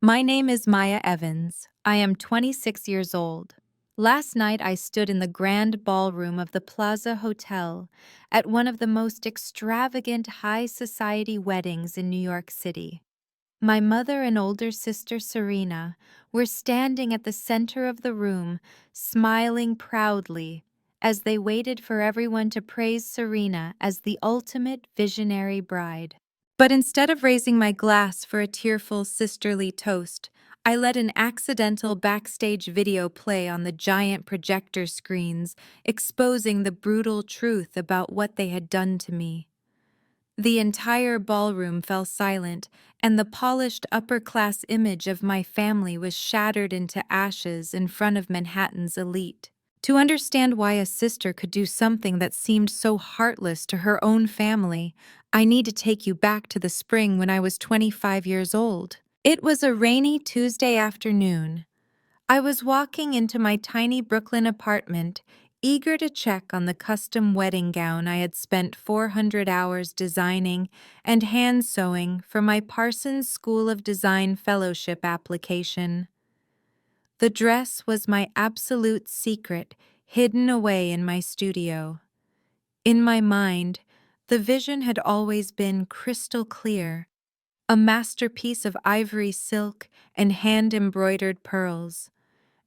My name is Maya Evans. I am 26 years old. Last night I stood in the grand ballroom of the Plaza Hotel at one of the most extravagant high society weddings in New York City. My mother and older sister Serena were standing at the center of the room, smiling proudly as they waited for everyone to praise Serena as the ultimate visionary bride. But instead of raising my glass for a tearful sisterly toast, I let an accidental backstage video play on the giant projector screens, exposing the brutal truth about what they had done to me. The entire ballroom fell silent, and the polished upper-class image of my family was shattered into ashes in front of Manhattan's elite. To understand why a sister could do something that seemed so heartless to her own family, I need to take you back to the spring when I was 25 years old. It was a rainy Tuesday afternoon. I was walking into my tiny Brooklyn apartment, eager to check on the custom wedding gown I had spent 400 hours designing and hand sewing for my Parsons School of Design fellowship application. The dress was my absolute secret, hidden away in my studio. In my mind, the vision had always been crystal clear, a masterpiece of ivory silk and hand-embroidered pearls.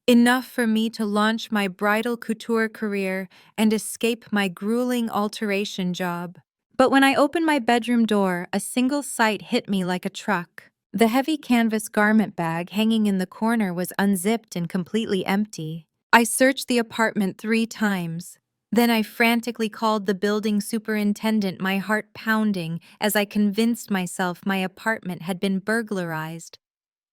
Enough for me to launch my bridal couture career and escape my grueling alteration job. But when I opened my bedroom door, a single sight hit me like a truck. The heavy canvas garment bag hanging in the corner was unzipped and completely empty. I searched the apartment 3 times. Then I frantically called the building superintendent, my heart pounding as I convinced myself my apartment had been burglarized.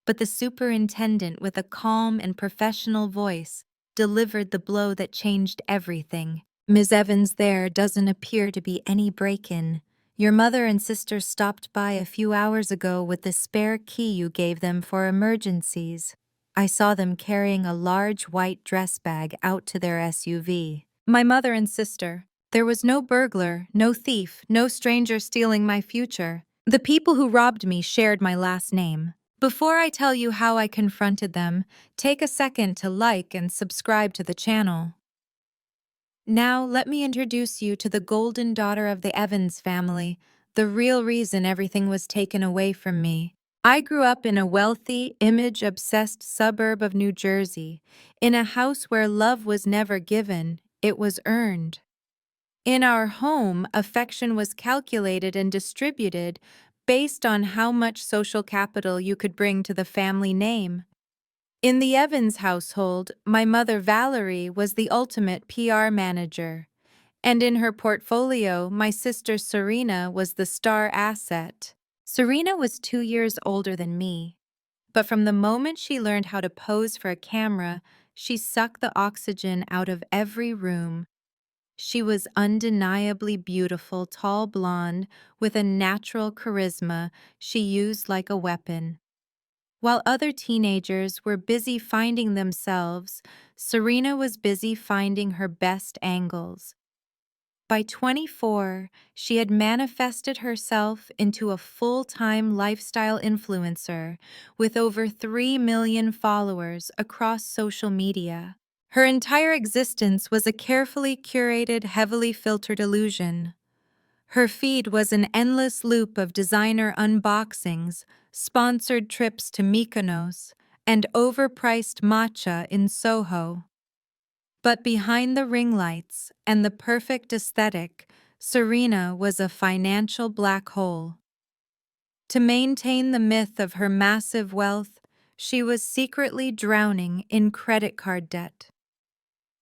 But the superintendent, with a calm and professional voice, delivered the blow that changed everything. "Ms. Evans, there doesn't appear to be any break-in. Your mother and sister stopped by a few hours ago with the spare key you gave them for emergencies. I saw them carrying a large white dress bag out to their SUV. My mother and sister. There was no burglar, no thief, no stranger stealing my future. The people who robbed me shared my last name. Before I tell you how I confronted them, take a second to like and subscribe to the channel. Now, let me introduce you to the golden daughter of the Evans family, the real reason everything was taken away from me. I grew up in a wealthy, image-obsessed suburb of New Jersey, in a house where love was never given, it was earned. In our home, affection was calculated and distributed based on how much social capital you could bring to the family name. In the Evans household, my mother Valerie was the ultimate PR manager, and in her portfolio, my sister Serena was the star asset. Serena was 2 years older than me, but from the moment she learned how to pose for a camera, she sucked the oxygen out of every room. She was undeniably beautiful, tall blonde, with a natural charisma she used like a weapon. While other teenagers were busy finding themselves, Serena was busy finding her best angles. By 24, she had manifested herself into a full-time lifestyle influencer with over 3 million followers across social media. Her entire existence was a carefully curated, heavily filtered illusion. Her feed was an endless loop of designer unboxings, sponsored trips to Mykonos, and overpriced matcha in Soho. But behind the ring lights and the perfect aesthetic, Serena was a financial black hole. To maintain the myth of her massive wealth, she was secretly drowning in credit card debt.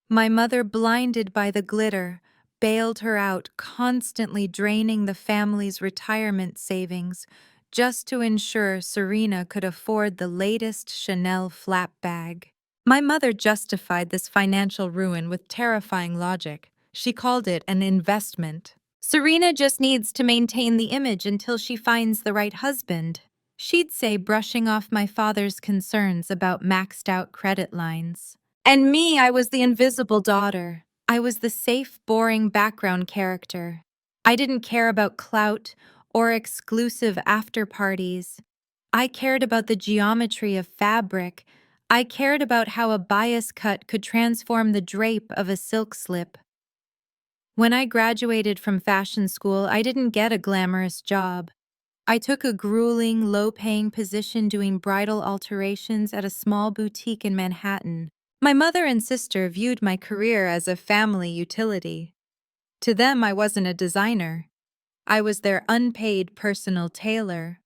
My mother, blinded by the glitter, bailed her out, constantly draining the family's retirement savings just to ensure Serena could afford the latest Chanel flap bag. My mother justified this financial ruin with terrifying logic. She called it an investment. Serena just needs to maintain the image until she finds the right husband, she'd say, brushing off my father's concerns about maxed-out credit lines. And me, I was the invisible daughter. I was the safe, boring background character. I didn't care about clout or exclusive after parties. I cared about the geometry of fabric. I cared about how a bias cut could transform the drape of a silk slip. When I graduated from fashion school, I didn't get a glamorous job. I took a grueling, low-paying position doing bridal alterations at a small boutique in Manhattan. My mother and sister viewed my career as a family utility. To them, I wasn't a designer. I was their unpaid personal tailor.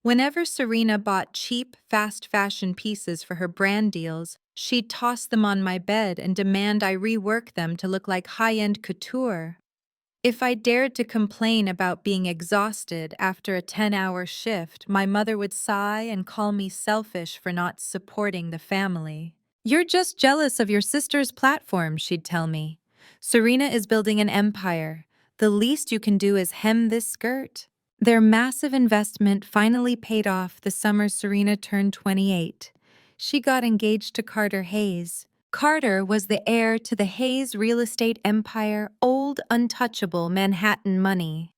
Whenever Serena bought cheap, fast fashion pieces for her brand deals, she'd toss them on my bed and demand I rework them to look like high-end couture. If I dared to complain about being exhausted after a 10-hour shift, my mother would sigh and call me selfish for not supporting the family. "You're just jealous of your sister's platform," she'd tell me. "Serena is building an empire. The least you can do is hem this skirt." Their massive investment finally paid off the summer Serena turned 28. She got engaged to Carter Hayes. Carter was the heir to the Hayes real estate empire, old, untouchable Manhattan money.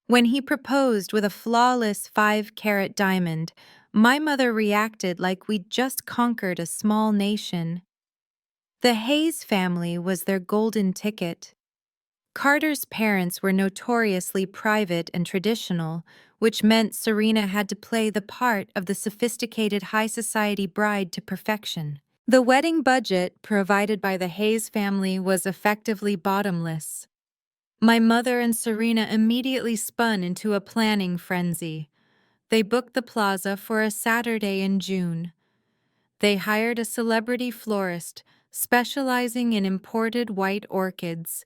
When he proposed with a flawless 5-carat diamond, my mother reacted like we'd just conquered a small nation. The Hayes family was their golden ticket. Carter's parents were notoriously private and traditional, which meant Serena had to play the part of the sophisticated high society bride to perfection. The wedding budget provided by the Hayes family was effectively bottomless. My mother and Serena immediately spun into a planning frenzy. They booked the plaza for a Saturday in June. They hired a celebrity florist specializing in imported white orchids.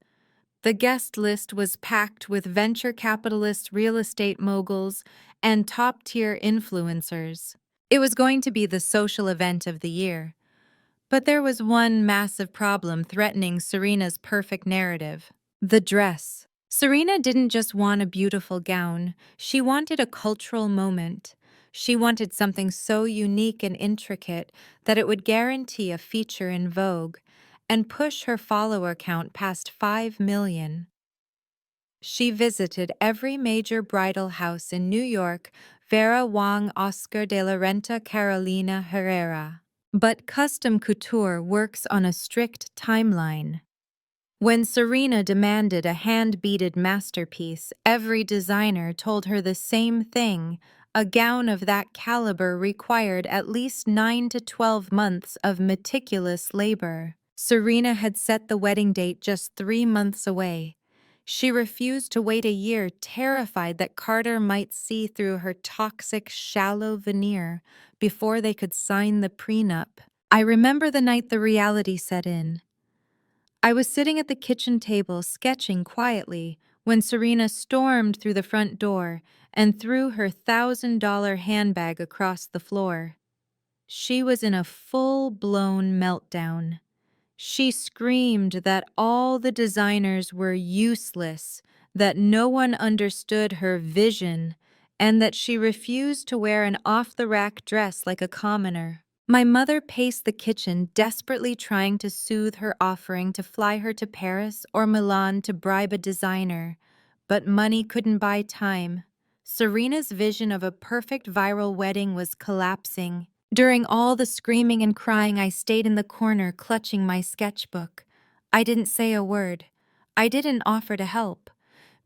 The guest list was packed with venture capitalist real estate moguls and top-tier influencers. It was going to be the social event of the year. But there was one massive problem threatening Serena's perfect narrative: the dress. Serena didn't just want a beautiful gown, she wanted a cultural moment. She wanted something so unique and intricate that it would guarantee a feature in Vogue and push her follower count past 5 million. She visited every major bridal house in New York: Vera Wang, Oscar de la Renta, Carolina Herrera. But custom couture works on a strict timeline. When Serena demanded a hand-beaded masterpiece, every designer told her the same thing: a gown of that caliber required at least 9 to 12 months of meticulous labor. Serena had set the wedding date just 3 months away. She refused to wait a year, terrified that Carter might see through her toxic, shallow veneer before they could sign the prenup. I remember the night the reality set in. I was sitting at the kitchen table sketching quietly when Serena stormed through the front door and threw her $1,000 handbag across the floor. She was in a full-blown meltdown. She screamed that all the designers were useless, that no one understood her vision, and that she refused to wear an off-the-rack dress like a commoner. My mother paced the kitchen, desperately trying to soothe her, offering to fly her to Paris or Milan to bribe a designer. But money couldn't buy time. Serena's vision of a perfect viral wedding was collapsing. During all the screaming and crying, I stayed in the corner clutching my sketchbook. I didn't say a word. I didn't offer to help.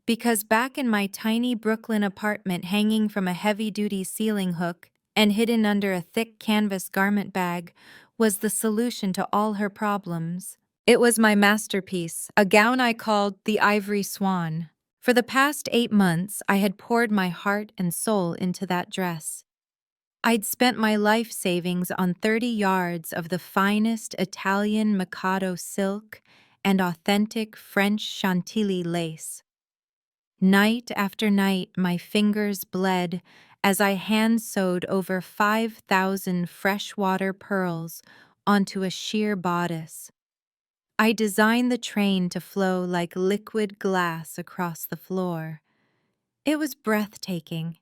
Because back in my tiny Brooklyn apartment, hanging from a heavy-duty ceiling hook and hidden under a thick canvas garment bag, was the solution to all her problems. It was my masterpiece, a gown I called the Ivory Swan. For the past 8 months, I had poured my heart and soul into that dress. I'd spent my life savings on 30 yards of the finest Italian Mikado silk and authentic French Chantilly lace. Night after night, my fingers bled as I hand-sewed over 5,000 freshwater pearls onto a sheer bodice. I designed the train to flow like liquid glass across the floor. It was breathtaking.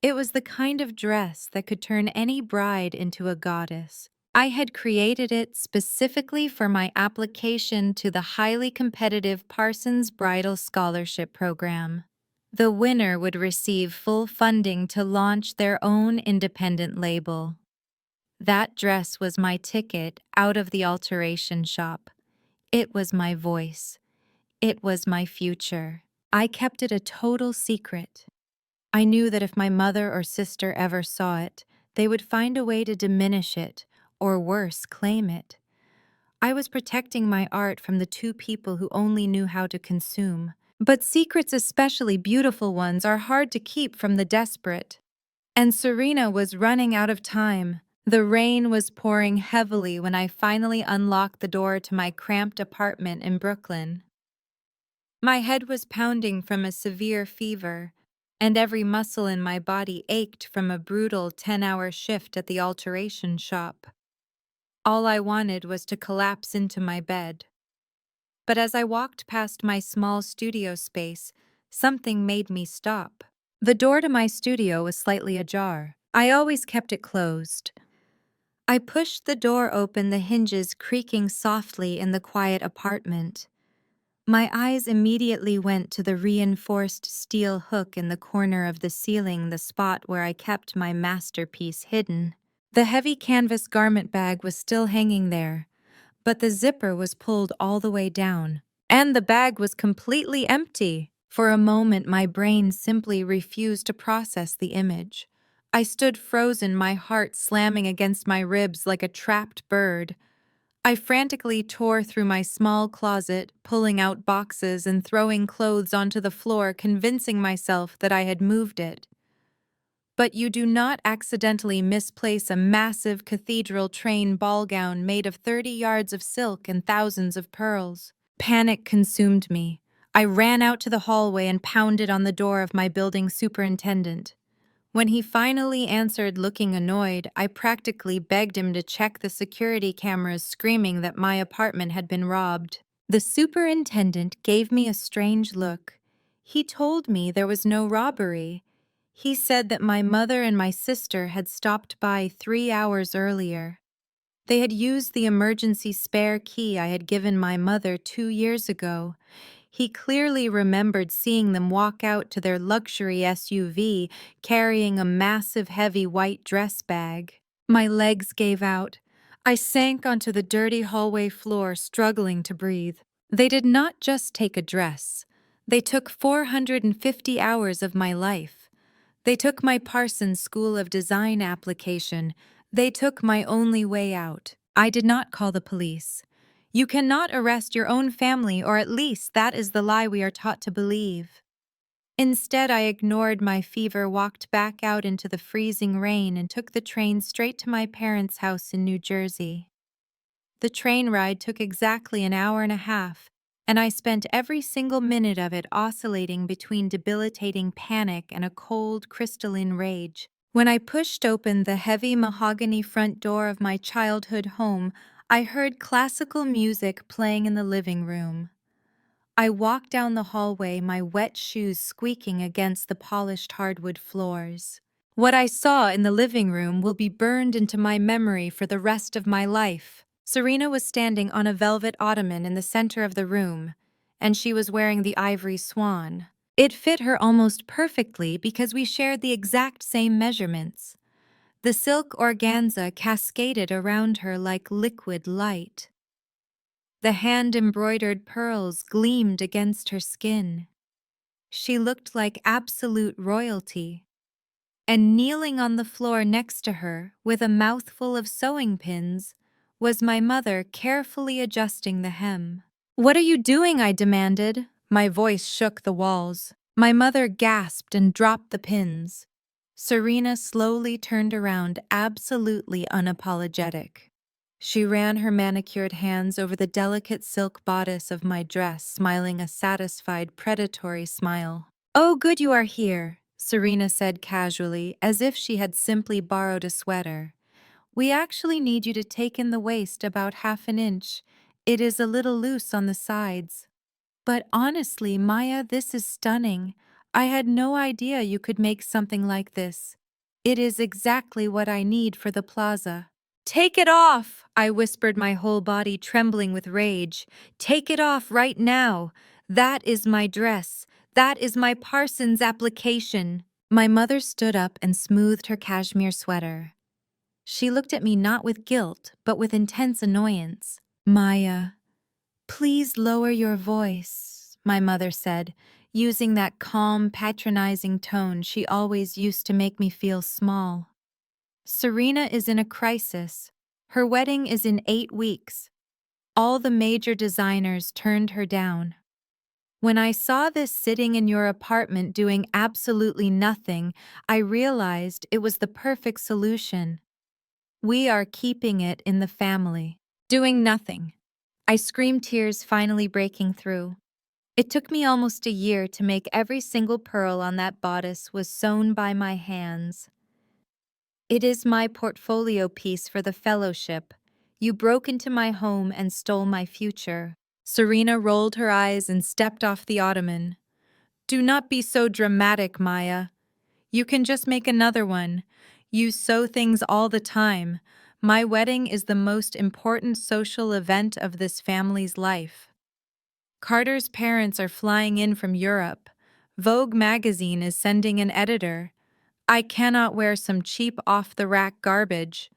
It was the kind of dress that could turn any bride into a goddess. I had created it specifically for my application to the highly competitive Parsons Bridal Scholarship Program. The winner would receive full funding to launch their own independent label. That dress was my ticket out of the alteration shop. It was my voice. It was my future. I kept it a total secret. I knew that if my mother or sister ever saw it, they would find a way to diminish it, or worse, claim it. I was protecting my art from the two people who only knew how to consume. But secrets, especially beautiful ones, are hard to keep from the desperate. And Serena was running out of time. The rain was pouring heavily when I finally unlocked the door to my cramped apartment in Brooklyn. My head was pounding from a severe fever, and every muscle in my body ached from a brutal 10-hour shift at the alteration shop. All I wanted was to collapse into my bed. But as I walked past my small studio space, something made me stop. The door to my studio was slightly ajar. I always kept it closed. I pushed the door open, the hinges creaking softly in the quiet apartment. My eyes immediately went to the reinforced steel hook in the corner of the ceiling, the spot where I kept my masterpiece hidden. The heavy canvas garment bag was still hanging there, but the zipper was pulled all the way down, and the bag was completely empty. For a moment, my brain simply refused to process the image. I stood frozen, my heart slamming against my ribs like a trapped bird. I frantically tore through my small closet, pulling out boxes and throwing clothes onto the floor, convincing myself that I had moved it. But you do not accidentally misplace a massive cathedral train ball gown made of 30 yards of silk and thousands of pearls. Panic consumed me. I ran out to the hallway and pounded on the door of my building superintendent. When he finally answered, looking annoyed, I practically begged him to check the security cameras, screaming that my apartment had been robbed. The superintendent gave me a strange look. He told me there was no robbery. He said that my mother and my sister had stopped by 3 hours earlier. They had used the emergency spare key I had given my mother 2 years ago. He clearly remembered seeing them walk out to their luxury SUV, carrying a massive heavy white dress bag. My legs gave out. I sank onto the dirty hallway floor, struggling to breathe. They did not just take a dress. They took 450 hours of my life. They took my Parsons School of Design application. They took my only way out. I did not call the police. You cannot arrest your own family, or at least that is the lie we are taught to believe. Instead, I ignored my fever, walked back out into the freezing rain, and took the train straight to my parents' house in New Jersey. The train ride took exactly an hour and a half, and I spent every single minute of it oscillating between debilitating panic and a cold, crystalline rage. When I pushed open the heavy mahogany front door of my childhood home, I heard classical music playing in the living room. I walked down the hallway, my wet shoes squeaking against the polished hardwood floors. What I saw in the living room will be burned into my memory for the rest of my life. Serena was standing on a velvet ottoman in the center of the room, and she was wearing the ivory swan. It fit her almost perfectly because we shared the exact same measurements. The silk organza cascaded around her like liquid light. The hand-embroidered pearls gleamed against her skin. She looked like absolute royalty. And kneeling on the floor next to her, with a mouthful of sewing pins, was my mother carefully adjusting the hem. "What are you doing?" I demanded. My voice shook the walls. My mother gasped and dropped the pins. Serena slowly turned around, absolutely unapologetic. She ran her manicured hands over the delicate silk bodice of my dress, smiling a satisfied, predatory smile. "Oh, good you are here," Serena said casually, as if she had simply borrowed a sweater. "We actually need you to take in the waist about 1/2 inch. It is a little loose on the sides." "But honestly, Maya, this is stunning. I had no idea you could make something like this. It is exactly what I need for the plaza." "Take it off!" I whispered, my whole body trembling with rage. "Take it off right now! That is my dress. That is my Parsons application. My mother stood up and smoothed her cashmere sweater. She looked at me not with guilt, but with intense annoyance. Maya, please lower your voice, my mother said, using that calm, patronizing tone she always used to make me feel small. Serena is in a crisis. Her wedding is in 8 weeks. All the major designers turned her down. When I saw this sitting in your apartment doing absolutely nothing, I realized it was the perfect solution. We are keeping it in the family. Doing nothing. I screamed, tears finally breaking through. It took me almost a year to make every single pearl on that bodice was sewn by my hands. It is my portfolio piece for the fellowship. You broke into my home and stole my future. Serena rolled her eyes and stepped off the ottoman. Do not be so dramatic, Maya. You can just make another one. You sew things all the time. My wedding is the most important social event of this family's life. Carter's parents are flying in from Europe. Vogue magazine is sending an editor. I cannot wear some cheap off-the-rack garbage.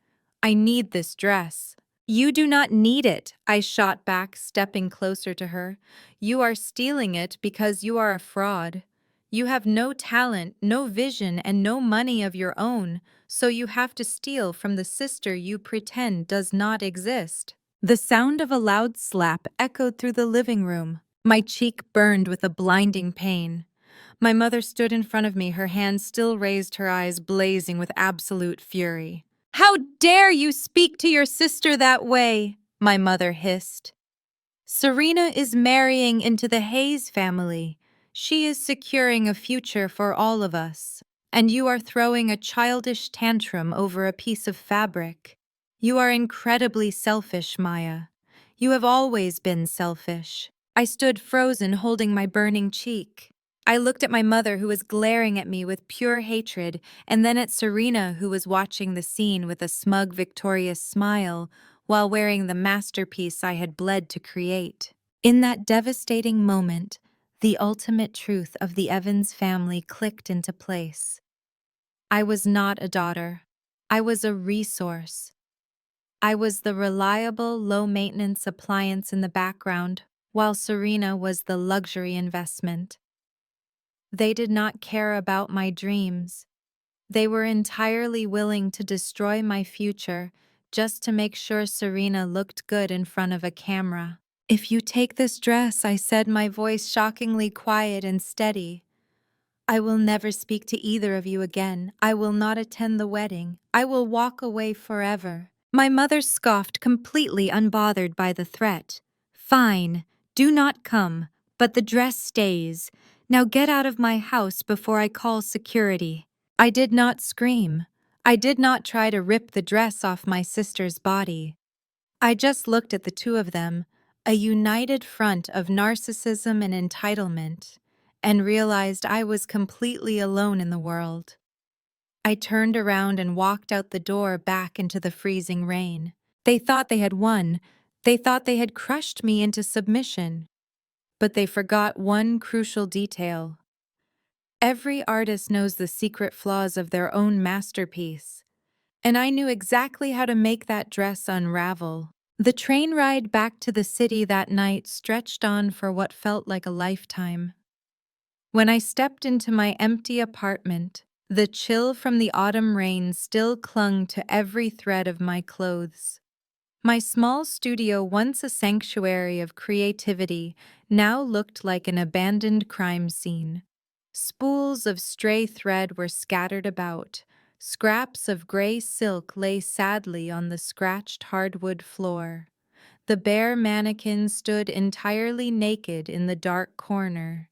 I need this dress. You do not need it, I shot back, stepping closer to her. You are stealing it because you are a fraud. You have no talent, no vision, and no money of your own, so you have to steal from the sister you pretend does not exist. The sound of a loud slap echoed through the living room. My cheek burned with a blinding pain. My mother stood in front of me, her hands still raised, her eyes blazing with absolute fury. How dare you speak to your sister that way? My mother hissed. Serena is marrying into the Hayes family. She is securing a future for all of us. And you are throwing a childish tantrum over a piece of fabric. You are incredibly selfish, Maya. You have always been selfish. I stood frozen, holding my burning cheek. I looked at my mother, who was glaring at me with pure hatred, and then at Serena, who was watching the scene with a smug, victorious smile while wearing the masterpiece I had bled to create. In that devastating moment, the ultimate truth of the Evans family clicked into place. I was not a daughter. I was a resource. I was the reliable, low-maintenance appliance in the background, while Serena was the luxury investment. They did not care about my dreams. They were entirely willing to destroy my future just to make sure Serena looked good in front of a camera. If you take this dress, I said, my voice shockingly quiet and steady, I will never speak to either of you again. I will not attend the wedding. I will walk away forever. My mother scoffed, completely unbothered by the threat. Fine, do not come, but the dress stays. Now get out of my house before I call security. I did not scream. I did not try to rip the dress off my sister's body. I just looked at the two of them, a united front of narcissism and entitlement, and realized I was completely alone in the world. I turned around and walked out the door back into the freezing rain. They thought they had won. They thought they had crushed me into submission. But they forgot one crucial detail. Every artist knows the secret flaws of their own masterpiece, and I knew exactly how to make that dress unravel. The train ride back to the city that night stretched on for what felt like a lifetime. When I stepped into my empty apartment, the chill from the autumn rain still clung to every thread of my clothes. My small studio, once a sanctuary of creativity, now looked like an abandoned crime scene. Spools of stray thread were scattered about. Scraps of gray silk lay sadly on the scratched hardwood floor. The bare mannequin stood entirely naked in the dark corner.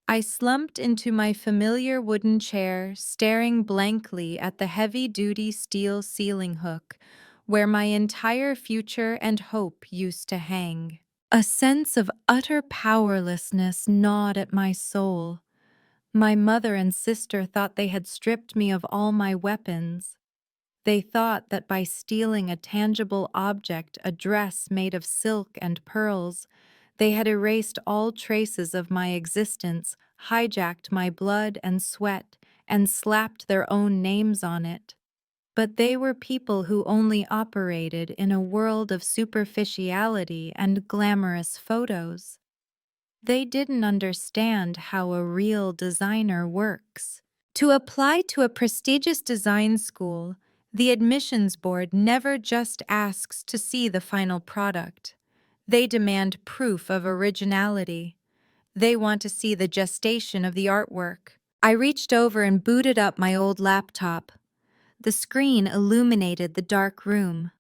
I slumped into my familiar wooden chair, staring blankly at the heavy-duty steel ceiling hook, where my entire future and hope used to hang. A sense of utter powerlessness gnawed at my soul. My mother and sister thought they had stripped me of all my weapons. They thought that by stealing a tangible object, a dress made of silk and pearls, They had erased all traces of my existence, hijacked my blood and sweat, and slapped their own names on it. But they were people who only operated in a world of superficiality and glamorous photos. They didn't understand how a real designer works. To apply to a prestigious design school, the admissions board never just asks to see the final product. They demand proof of originality. They want to see the gestation of the artwork. I reached over and booted up my old laptop. The screen illuminated the dark room.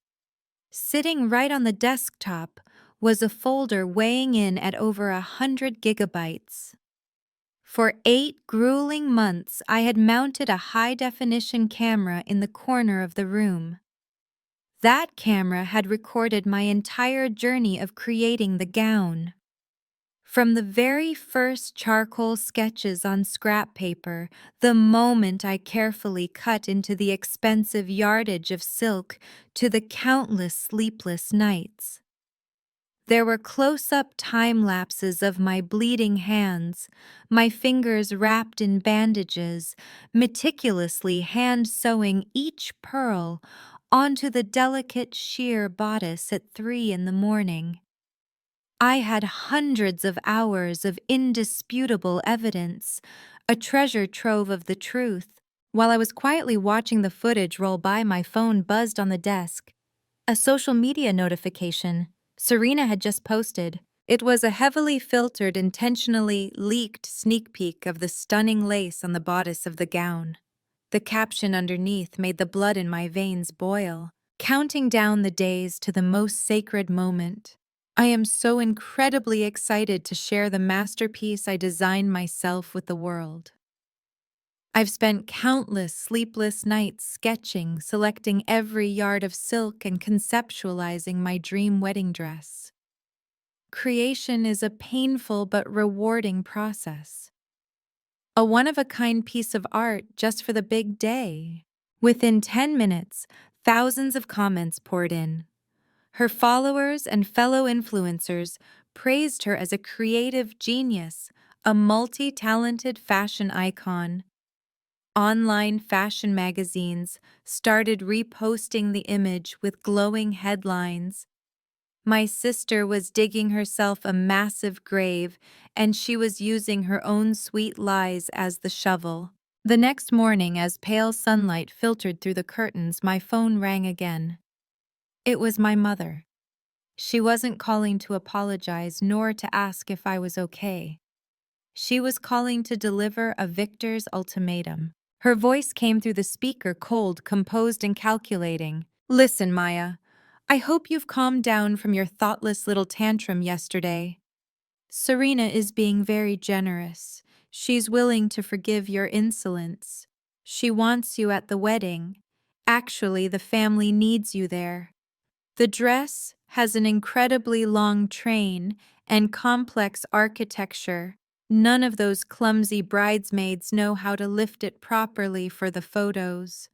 Sitting right on the desktop was a folder weighing in at over 100 gigabytes. For 8 grueling months, I had mounted a high-definition camera in the corner of the room. That camera had recorded my entire journey of creating the gown. From the very first charcoal sketches on scrap paper, the moment I carefully cut into the expensive yardage of silk, to the countless sleepless nights. There were close-up time lapses of my bleeding hands, my fingers wrapped in bandages, meticulously hand-sewing each pearl onto the delicate sheer bodice at 3 in the morning. I had hundreds of hours of indisputable evidence, a treasure trove of the truth. While I was quietly watching the footage roll by, my phone buzzed on the desk. A social media notification. Serena had just posted. It was a heavily filtered, intentionally leaked sneak peek of the stunning lace on the bodice of the gown. The caption underneath made the blood in my veins boil, counting down the days to the most sacred moment. I am so incredibly excited to share the masterpiece I designed myself with the world. I've spent countless sleepless nights sketching, selecting every yard of silk, and conceptualizing my dream wedding dress. Creation is a painful but rewarding process. A one-of-a-kind piece of art just for the big day. Within 10 minutes, thousands of comments poured in. Her followers and fellow influencers praised her as a creative genius, a multi-talented fashion icon. Online fashion magazines started reposting the image with glowing headlines. My sister was digging herself a massive grave, and she was using her own sweet lies as the shovel. The next morning, as pale sunlight filtered through the curtains, my phone rang again. It was my mother. She wasn't calling to apologize nor to ask if I was okay. She was calling to deliver a victor's ultimatum. Her voice came through the speaker, cold, composed, and calculating. "Listen, Maya. I hope you've calmed down from your thoughtless little tantrum yesterday. Serena is being very generous. She's willing to forgive your insolence. She wants you at the wedding. Actually, the family needs you there. The dress has an incredibly long train and complex architecture. None of those clumsy bridesmaids know how to lift it properly for the photos.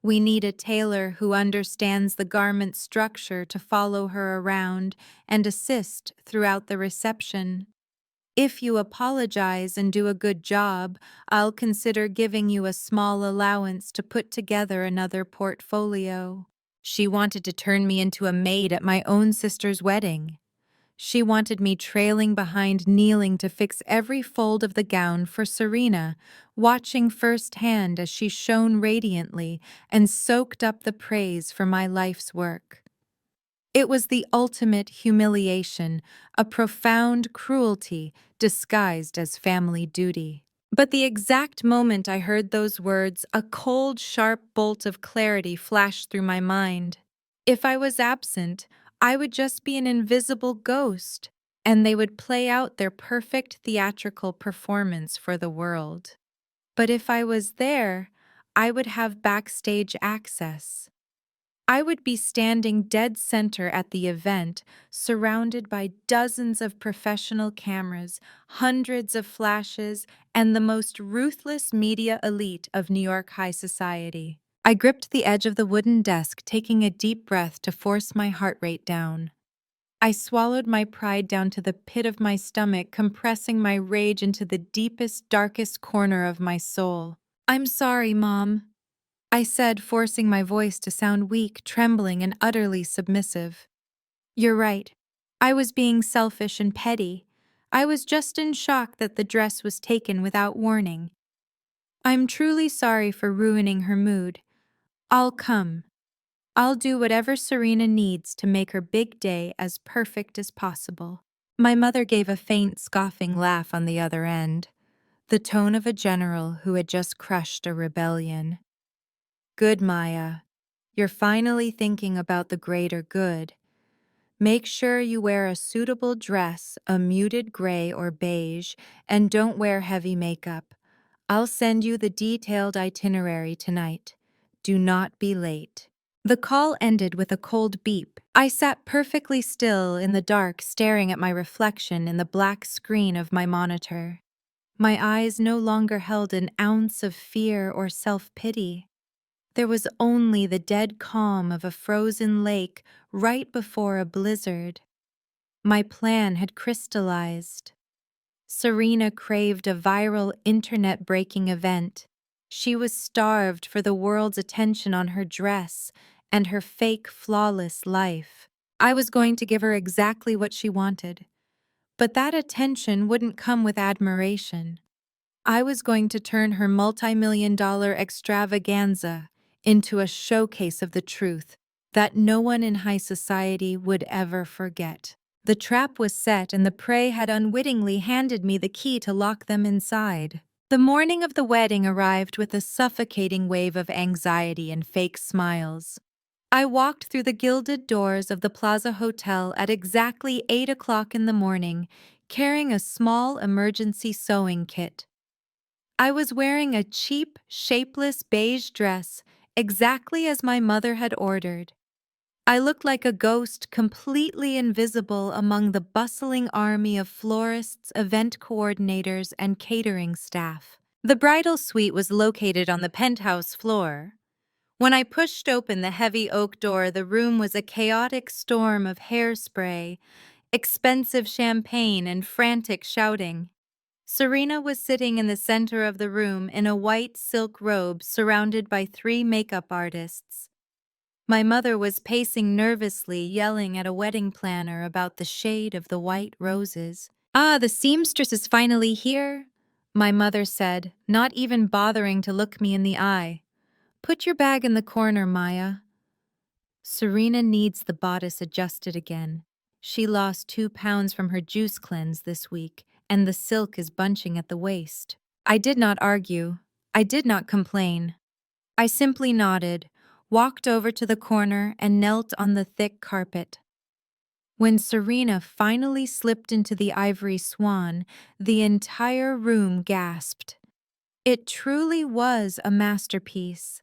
We need a tailor who understands the garment structure to follow her around and assist throughout the reception. If you apologize and do a good job, I'll consider giving you a small allowance to put together another portfolio." She wanted to turn me into a maid at my own sister's wedding. She wanted me trailing behind, kneeling to fix every fold of the gown for Serena, watching firsthand as she shone radiantly and soaked up the praise for my life's work. It was the ultimate humiliation, a profound cruelty disguised as family duty. But the exact moment I heard those words, a cold, sharp bolt of clarity flashed through my mind. If I was absent, I would just be an invisible ghost, and they would play out their perfect theatrical performance for the world. But if I was there, I would have backstage access. I would be standing dead center at the event, surrounded by dozens of professional cameras, hundreds of flashes, and the most ruthless media elite of New York high society. I gripped the edge of the wooden desk, taking a deep breath to force my heart rate down. I swallowed my pride down to the pit of my stomach, compressing my rage into the deepest, darkest corner of my soul. "I'm sorry, Mom," I said, forcing my voice to sound weak, trembling, and utterly submissive. "You're right. I was being selfish and petty. I was just in shock that the dress was taken without warning. I'm truly sorry for ruining her mood. I'll come. I'll do whatever Serena needs to make her big day as perfect as possible." My mother gave a faint, scoffing laugh on the other end, the tone of a general who had just crushed a rebellion. "Good, Maya. You're finally thinking about the greater good. Make sure you wear a suitable dress, a muted gray or beige, and don't wear heavy makeup. I'll send you the detailed itinerary tonight. Do not be late." The call ended with a cold beep. I sat perfectly still in the dark, staring at my reflection in the black screen of my monitor. My eyes no longer held an ounce of fear or self-pity. There was only the dead calm of a frozen lake right before a blizzard. My plan had crystallized. Serena craved a viral internet-breaking event. She was starved for the world's attention on her dress and her fake, flawless life. I was going to give her exactly what she wanted, but that attention wouldn't come with admiration. I was going to turn her multi-million-dollar extravaganza into a showcase of the truth that no one in high society would ever forget. The trap was set, and the prey had unwittingly handed me the key to lock them inside. The morning of the wedding arrived with a suffocating wave of anxiety and fake smiles. I walked through the gilded doors of the Plaza Hotel at exactly 8 o'clock in the morning, carrying a small emergency sewing kit. I was wearing a cheap, shapeless beige dress, exactly as my mother had ordered. I looked like a ghost, completely invisible among the bustling army of florists, event coordinators, and catering staff. The bridal suite was located on the penthouse floor. When I pushed open the heavy oak door, the room was a chaotic storm of hairspray, expensive champagne, and frantic shouting. Serena was sitting in the center of the room in a white silk robe surrounded by 3 makeup artists. My mother was pacing nervously, yelling at a wedding planner about the shade of the white roses. "Ah, the seamstress is finally here," my mother said, not even bothering to look me in the eye. "Put your bag in the corner, Maya." Serena needs the bodice adjusted again. She lost 2 pounds from her juice cleanse this week, and the silk is bunching at the waist. I did not argue. I did not complain. I simply nodded, walked over to the corner, and knelt on the thick carpet. When Serena finally slipped into the ivory swan, the entire room gasped. It truly was a masterpiece.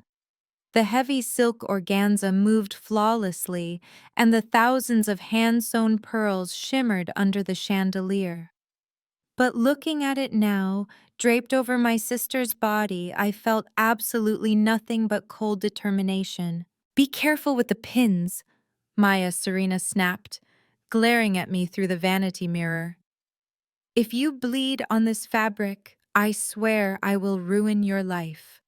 The heavy silk organza moved flawlessly, and the thousands of hand-sewn pearls shimmered under the chandelier. But looking at it now, draped over my sister's body, I felt absolutely nothing but cold determination. "Be careful with the pins," Serena snapped, glaring at me through the vanity mirror. "If you bleed on this fabric, I swear I will ruin your life."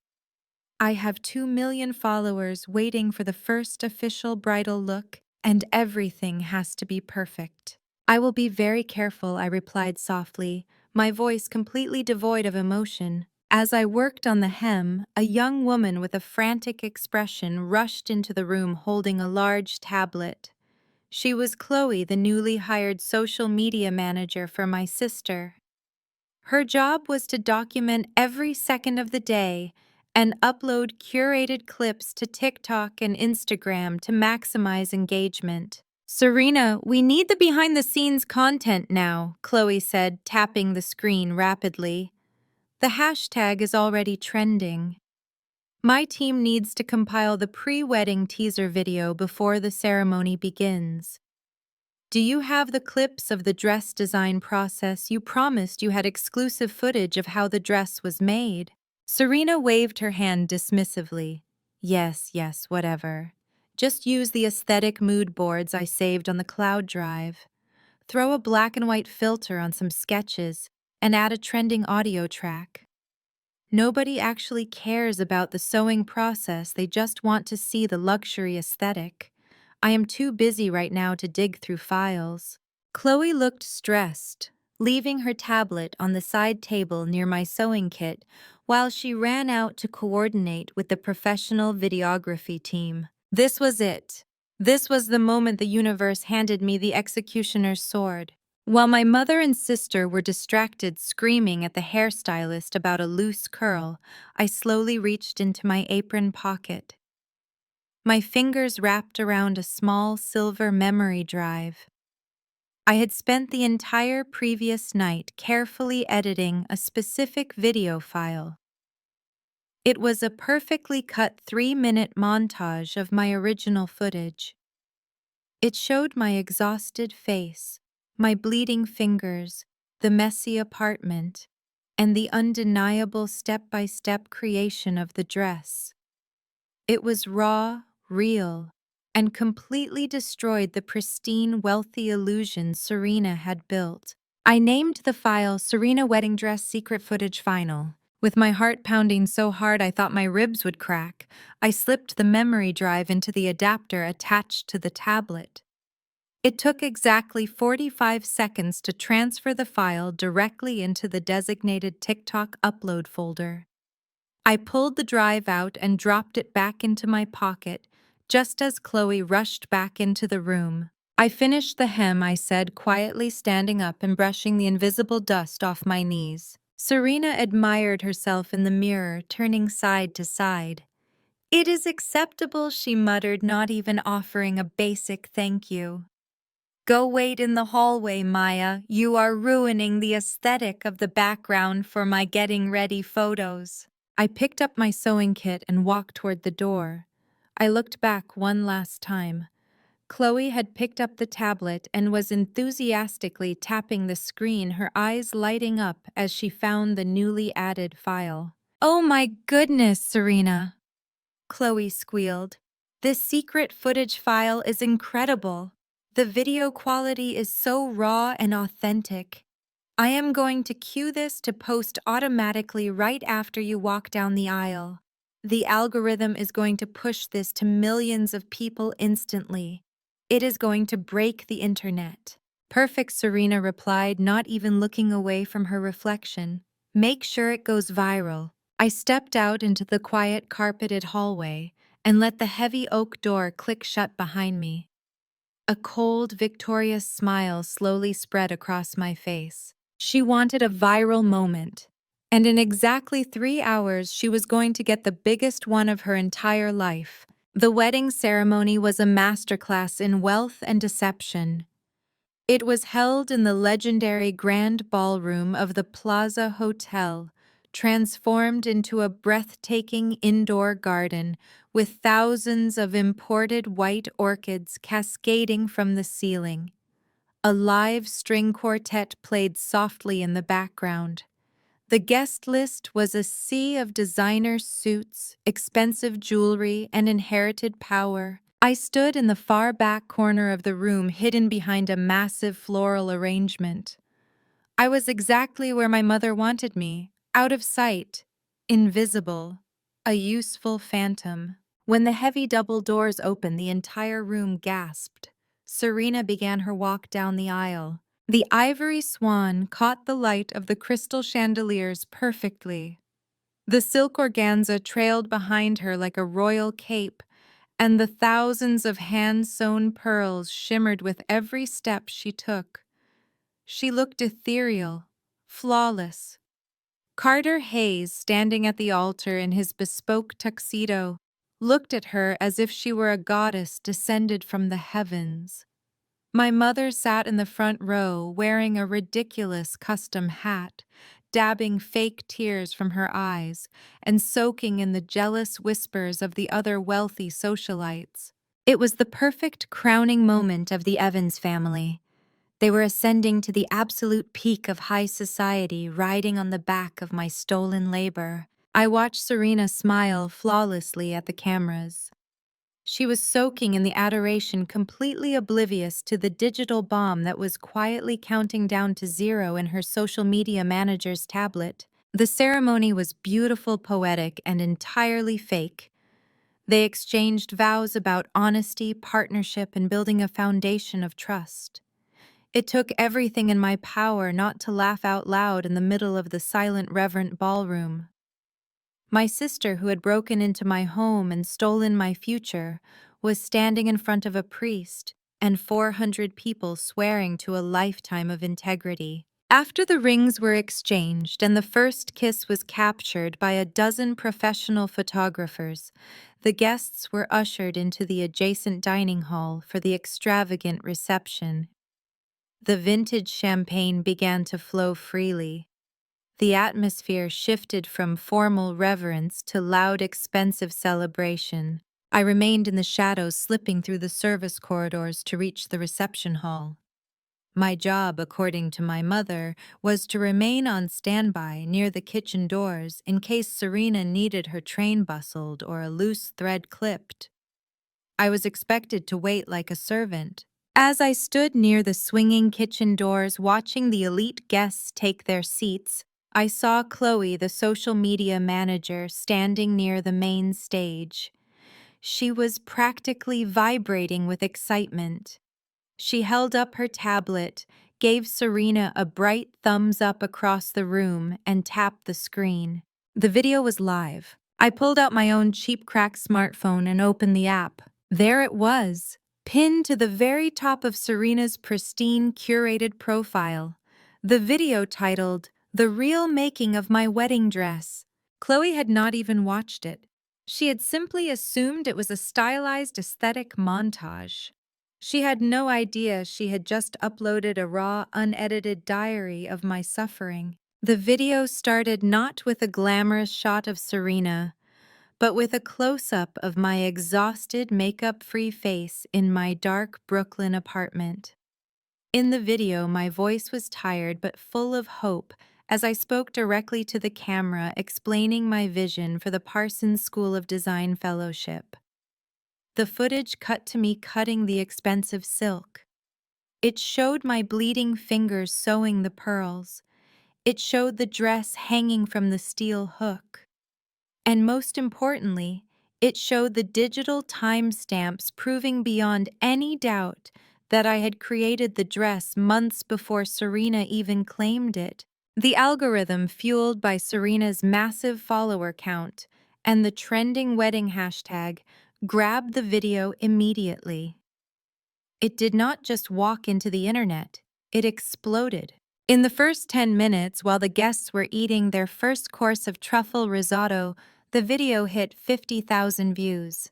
I have 2 million followers waiting for the first official bridal look, and everything has to be perfect. "I will be very careful," I replied softly, my voice completely devoid of emotion. As I worked on the hem, a young woman with a frantic expression rushed into the room holding a large tablet. She was Chloe, the newly hired social media manager for my sister. Her job was to document every second of the day and upload curated clips to TikTok and Instagram to maximize engagement. "Serena, we need the behind-the-scenes content now," Chloe said, tapping the screen rapidly. "The hashtag is already trending. My team needs to compile the pre-wedding teaser video before the ceremony begins. Do you have the clips of the dress design process? You promised you had exclusive footage of how the dress was made." Serena waved her hand dismissively. Yes, whatever. Just use the aesthetic mood boards I saved on the cloud drive. Throw a black and white filter on some sketches and add a trending audio track. Nobody actually cares about the sewing process, they just want to see the luxury aesthetic. I am too busy right now to dig through files. Chloe looked stressed, leaving her tablet on the side table near my sewing kit while she ran out to coordinate with the professional videography team. This was it. This was the moment the universe handed me the executioner's sword. While my mother and sister were distracted screaming at the hairstylist about a loose curl, I slowly reached into my apron pocket. My fingers wrapped around a small silver memory drive. I had spent the entire previous night carefully editing a specific video file. It was a perfectly cut 3-minute montage of my original footage. It showed my exhausted face, my bleeding fingers, the messy apartment, and the undeniable step-by-step creation of the dress. It was raw, real, and completely destroyed the pristine, wealthy illusion Serena had built. I named the file Serena Wedding Dress Secret Footage Final. With my heart pounding so hard I thought my ribs would crack, I slipped the memory drive into the adapter attached to the tablet. It took exactly 45 seconds to transfer the file directly into the designated TikTok upload folder. I pulled the drive out and dropped it back into my pocket, just as Chloe rushed back into the room. I finished the hem, I said, quietly standing up and brushing the invisible dust off my knees. Serena admired herself in the mirror, turning side to side. "It is acceptable," she muttered, not even offering a basic thank you. "Go wait in the hallway, Maya. You are ruining the aesthetic of the background for my getting ready photos." I picked up my sewing kit and walked toward the door. I looked back one last time. Chloe had picked up the tablet and was enthusiastically tapping the screen, her eyes lighting up as she found the newly added file. "Oh my goodness, Serena," Chloe squealed. "This secret footage file is incredible. The video quality is so raw and authentic. I am going to cue this to post automatically right after you walk down the aisle. The algorithm is going to push this to millions of people instantly. It is going to break the internet." "Perfect," Serena replied, not even looking away from her reflection. "Make sure it goes viral." I stepped out into the quiet carpeted hallway and let the heavy oak door click shut behind me. A cold, victorious smile slowly spread across my face. She wanted a viral moment, and in exactly 3 hours she was going to get the biggest one of her entire life. The wedding ceremony was a masterclass in wealth and deception. It was held in the legendary Grand Ballroom of the Plaza Hotel, transformed into a breathtaking indoor garden with thousands of imported white orchids cascading from the ceiling. A live string quartet played softly in the background. The guest list was a sea of designer suits, expensive jewelry, and inherited power. I stood in the far back corner of the room, hidden behind a massive floral arrangement. I was exactly where my mother wanted me, out of sight, invisible, a useful phantom. When the heavy double doors opened, the entire room gasped. Serena began her walk down the aisle. The ivory swan caught the light of the crystal chandeliers perfectly. The silk organza trailed behind her like a royal cape, and the thousands of hand-sewn pearls shimmered with every step she took. She looked ethereal, flawless. Carter Hayes, standing at the altar in his bespoke tuxedo, looked at her as if she were a goddess descended from the heavens. My mother sat in the front row, wearing a ridiculous custom hat, dabbing fake tears from her eyes and soaking in the jealous whispers of the other wealthy socialites. It was the perfect crowning moment of the Evans family. They were ascending to the absolute peak of high society, riding on the back of my stolen labor. I watched Serena smile flawlessly at the cameras. She was soaking in the adoration, completely oblivious to the digital bomb that was quietly counting down to zero in her social media manager's tablet. The ceremony was beautiful, poetic, and entirely fake. They exchanged vows about honesty, partnership, and building a foundation of trust. It took everything in my power not to laugh out loud in the middle of the silent, reverent ballroom. My sister, who had broken into my home and stolen my future, was standing in front of a priest and 400 people swearing to a lifetime of integrity. After the rings were exchanged and the first kiss was captured by a dozen professional photographers, the guests were ushered into the adjacent dining hall for the extravagant reception. The vintage champagne began to flow freely. The atmosphere shifted from formal reverence to loud, expensive celebration. I remained in the shadows, slipping through the service corridors to reach the reception hall. My job, according to my mother, was to remain on standby near the kitchen doors in case Serena needed her train bustled or a loose thread clipped. I was expected to wait like a servant. As I stood near the swinging kitchen doors watching the elite guests take their seats, I saw Chloe, the social media manager, standing near the main stage. She was practically vibrating with excitement. She held up her tablet, gave Serena a bright thumbs up across the room, and tapped the screen. The video was live. I pulled out my own cheap crack smartphone and opened the app. There it was, pinned to the very top of Serena's pristine, curated profile. The video titled, "The Real Making of My Wedding Dress." Chloe had not even watched it. She had simply assumed it was a stylized aesthetic montage. She had no idea she had just uploaded a raw, unedited diary of my suffering. The video started not with a glamorous shot of Serena, but with a close-up of my exhausted, makeup-free face in my dark Brooklyn apartment. In the video, my voice was tired but full of hope as I spoke directly to the camera, explaining my vision for the Parsons School of Design Fellowship. The footage cut to me cutting the expensive silk. It showed my bleeding fingers sewing the pearls. It showed the dress hanging from the steel hook. And most importantly, it showed the digital timestamps proving beyond any doubt that I had created the dress months before Serena even claimed it. The algorithm, fueled by Serena's massive follower count and the trending wedding hashtag, grabbed the video immediately. It did not just walk into the internet, it exploded. In the first 10 minutes, while the guests were eating their first course of truffle risotto, the video hit 50,000 views.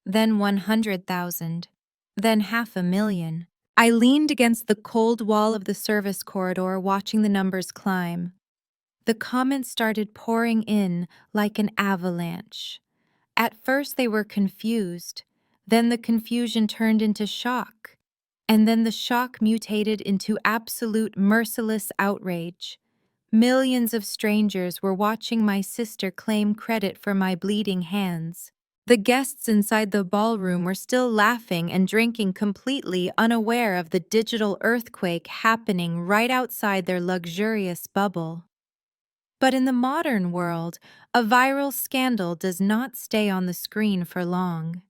Then 100,000. Then 500,000. I leaned against the cold wall of the service corridor, watching the numbers climb. The comments started pouring in like an avalanche. At first they were confused, then the confusion turned into shock, and then the shock mutated into absolute merciless outrage. Millions of strangers were watching my sister claim credit for my bleeding hands. The guests inside the ballroom were still laughing and drinking, completely unaware of the digital earthquake happening right outside their luxurious bubble. But in the modern world, a viral scandal does not stay on the screen for long.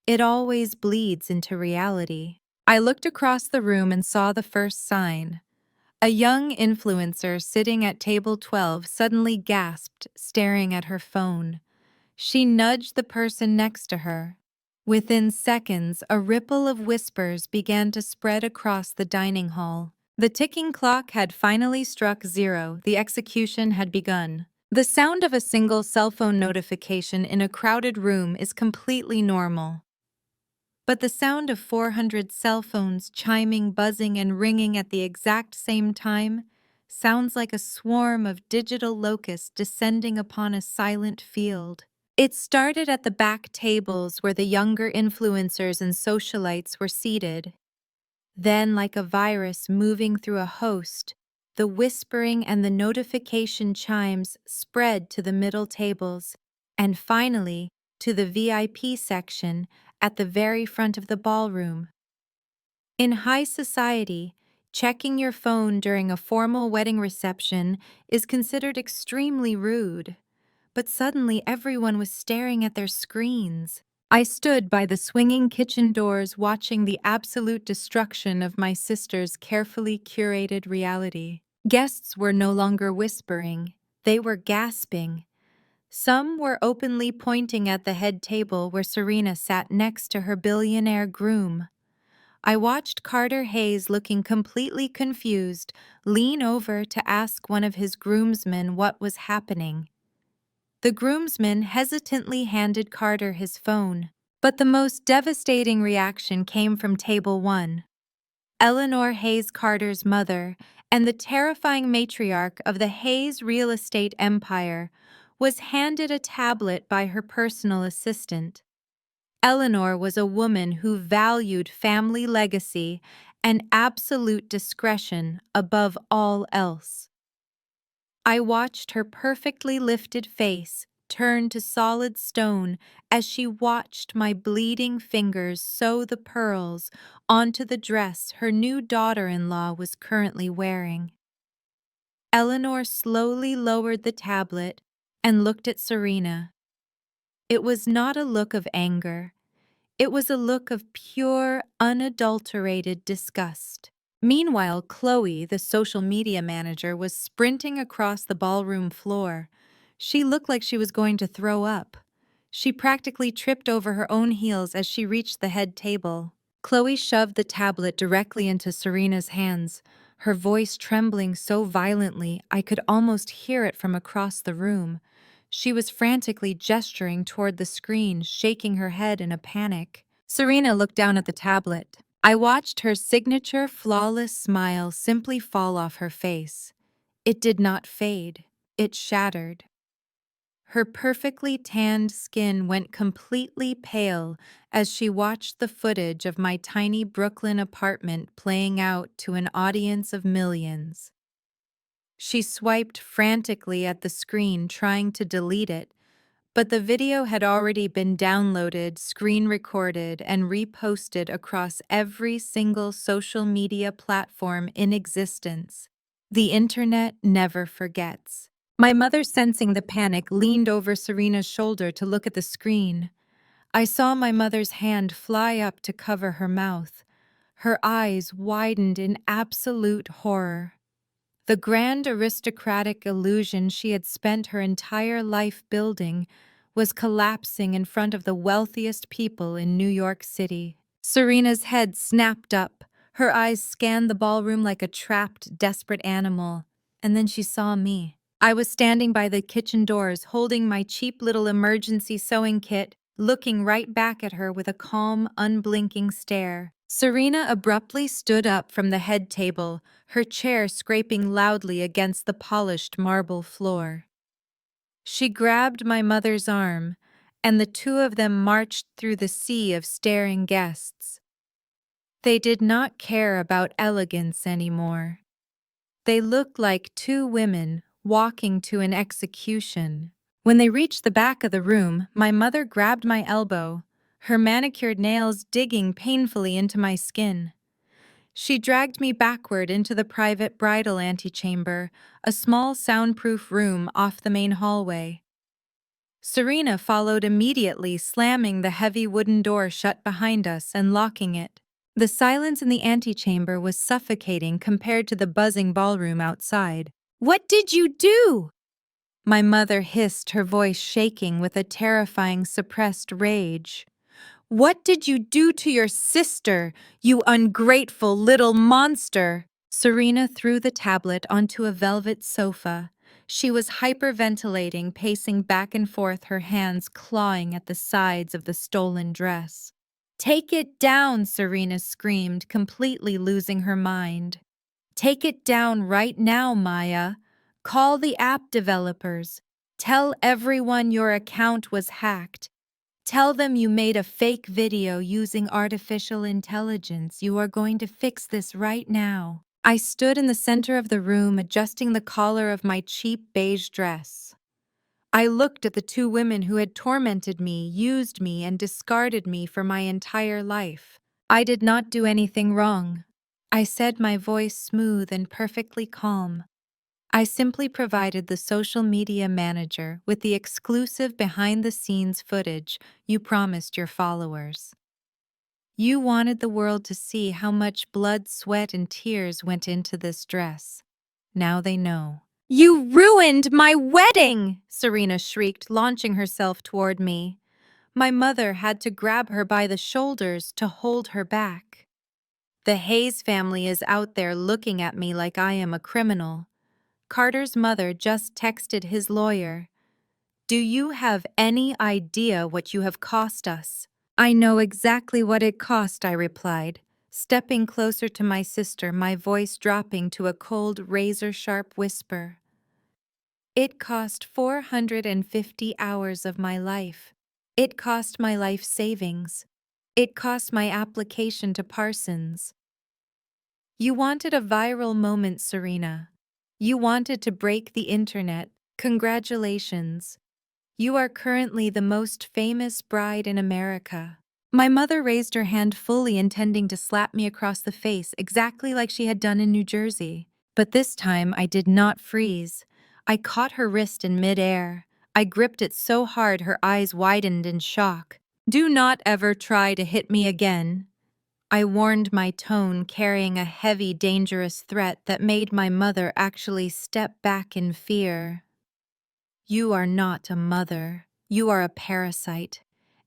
It always bleeds into reality. I looked across the room and saw the first sign. A young influencer sitting at table 12 suddenly gasped, staring at her phone. She nudged the person next to her. Within seconds, a ripple of whispers began to spread across the dining hall. The ticking clock had finally struck zero. The execution had begun. The sound of a single cell phone notification in a crowded room is completely normal. But the sound of 400 cell phones chiming, buzzing, and ringing at the exact same time sounds like a swarm of digital locusts descending upon a silent field. It started at the back tables where the younger influencers and socialites were seated. Then, like a virus moving through a host, the whispering and the notification chimes spread to the middle tables, and finally to the VIP section at the very front of the ballroom. In high society, checking your phone during a formal wedding reception is considered extremely rude, but suddenly everyone was staring at their screens. I stood by the swinging kitchen doors watching the absolute destruction of my sister's carefully curated reality. Guests were no longer whispering, they were gasping. Some were openly pointing at the head table where Serena sat next to her billionaire groom. I watched Carter Hayes, looking completely confused, lean over to ask one of his groomsmen what was happening. The groomsman hesitantly handed Carter his phone. But the most devastating reaction came from Table 1. Eleanor Hayes Carter's mother, and the terrifying matriarch of the Hayes real estate empire, was handed a tablet by her personal assistant. Eleanor was a woman who valued family legacy and absolute discretion above all else. I watched her perfectly lifted face turn to solid stone as she watched my bleeding fingers sew the pearls onto the dress her new daughter-in-law was currently wearing. Eleanor slowly lowered the tablet and looked at Serena. It was not a look of anger. It was a look of pure, unadulterated disgust. Meanwhile, Chloe, the social media manager, was sprinting across the ballroom floor. She looked like she was going to throw up. She practically tripped over her own heels as she reached the head table. Chloe shoved the tablet directly into Serena's hands, her voice trembling so violently I could almost hear it from across the room. She was frantically gesturing toward the screen, shaking her head in a panic. Serena looked down at the tablet. I watched her signature flawless smile simply fall off her face. It did not fade. It shattered. Her perfectly tanned skin went completely pale as she watched the footage of my tiny Brooklyn apartment playing out to an audience of millions. She swiped frantically at the screen, trying to delete it, but the video had already been downloaded, screen recorded, and reposted across every single social media platform in existence. The internet never forgets. My mother, sensing the panic, leaned over Serena's shoulder to look at the screen. I saw my mother's hand fly up to cover her mouth. Her eyes widened in absolute horror. The grand aristocratic illusion she had spent her entire life building was collapsing in front of the wealthiest people in New York City. Serena's head snapped up. Her eyes scanned the ballroom like a trapped, desperate animal. And then she saw me. I was standing by the kitchen doors, holding my cheap little emergency sewing kit, looking right back at her with a calm, unblinking stare. Serena abruptly stood up from the head table, her chair scraping loudly against the polished marble floor. She grabbed my mother's arm, and the two of them marched through the sea of staring guests. They did not care about elegance anymore. They looked like two women walking to an execution. When they reached the back of the room, my mother grabbed my elbow, her manicured nails digging painfully into my skin. She dragged me backward into the private bridal antechamber, a small soundproof room off the main hallway. Serena followed immediately, slamming the heavy wooden door shut behind us and locking it. The silence in the antechamber was suffocating compared to the buzzing ballroom outside. "What did you do?" My mother hissed, her voice shaking with a terrifying suppressed rage. "What did you do to your sister, you ungrateful little monster?" Serena threw the tablet onto a velvet sofa. She was hyperventilating, pacing back and forth, her hands clawing at the sides of the stolen dress. "Take it down," Serena screamed, completely losing her mind. "Take it down right now, Maya. Call the app developers. Tell everyone your account was hacked. Tell them you made a fake video using artificial intelligence. You are going to fix this right now." I stood in the center of the room, adjusting the collar of my cheap beige dress. I looked at the two women who had tormented me, used me, and discarded me for my entire life. I did not do anything wrong. I said, my voice smooth and perfectly calm. I simply provided the social media manager with the exclusive behind-the-scenes footage you promised your followers. You wanted the world to see how much blood, sweat, and tears went into this dress. Now they know. You ruined my wedding! Serena shrieked, launching herself toward me. My mother had to grab her by the shoulders to hold her back. The Hayes family is out there looking at me like I am a criminal. Carter's mother just texted his lawyer. Do you have any idea what you have cost us? I know exactly what it cost, I replied, stepping closer to my sister, my voice dropping to a cold, razor-sharp whisper. It cost 450 hours of my life. It cost my life savings. It cost my application to Parsons. You wanted a viral moment, Serena. You wanted to break the internet. Congratulations. You are currently the most famous bride in America. My mother raised her hand, fully intending to slap me across the face, exactly like she had done in New Jersey. But this time I did not freeze. I caught her wrist in midair. I gripped it so hard her eyes widened in shock. Do not ever try to hit me again. I warned, my tone carrying a heavy, dangerous threat that made my mother actually step back in fear. You are not a mother. You are a parasite.